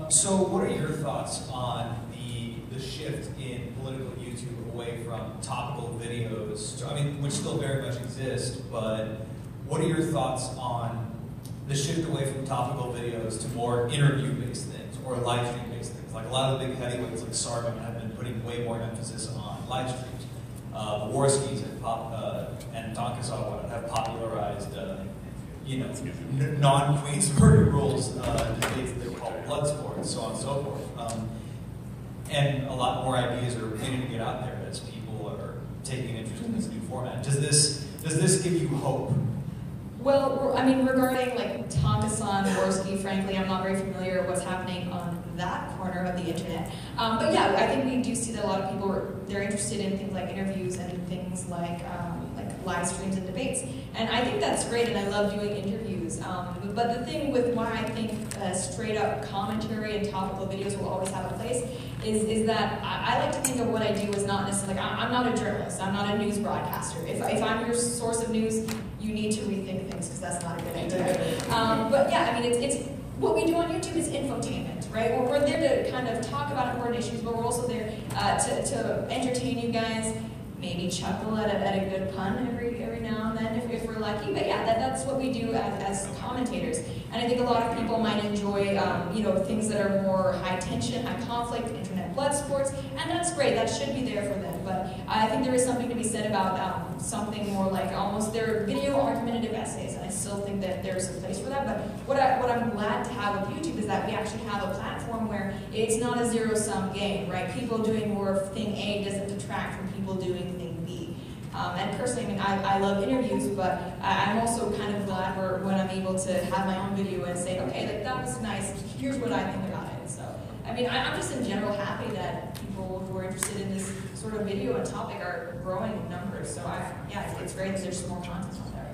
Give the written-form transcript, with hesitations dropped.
So what are your thoughts on the shift in political YouTube away from topical videos, which still very much exist, but what are your thoughts on the shift away from topical videos to more interview-based things or live stream-based things? Like a lot of the big heavyweights like Sargon have been putting way more emphasis on live streams. The Warskis and Tonkasawa have popularized non-Queen's Murder rules debates that they're called Bloodsports, so on and so forth. And a lot more ideas are beginning to get out there as people are taking an interest in this new format. Does this give you hope? Well, I mean, regarding like Tonkasan, Worski, frankly, I'm not very familiar with what's happening on that corner of the internet. But yeah, I think we do see that a lot of people they're interested in things like interviews and things like live streams and debates. And I think that's great, and I love doing interviews. But the thing with why I think straight up commentary and topical videos will always have a place is that I like to think of what I do as not necessarily, I'm not a journalist, I'm not a news broadcaster. If I'm your source of news, you need to rethink things because that's not a good idea. But yeah, I mean, it's what we do on YouTube is infotainment, right? We're there to kind of talk about important issues, but we're also there to entertain you guys, maybe chuckle at a good pun every now and then if we're lucky. But yeah, that's what we do as commentators. And I think a lot of people might enjoy things that are more high tension, high conflict, internet blood sports, and that's great. That should be there for them. But I think there is something to be said about something more like almost their video argumentative essays, and I still think that there's a place for that. But what I'm glad to have with YouTube is that we actually have a platform where it's not a zero-sum game, right? People doing more of thing A doesn't detract from people doing thing B. And personally, I mean, I love interviews, but I'm also kind of glad when I'm able to have my own video and say, okay, like that was nice, here's what I think about it. So, I mean, I'm just in general happy that people who are interested in this sort of video and topic are growing in numbers. So yeah, it's great that there's more content out there.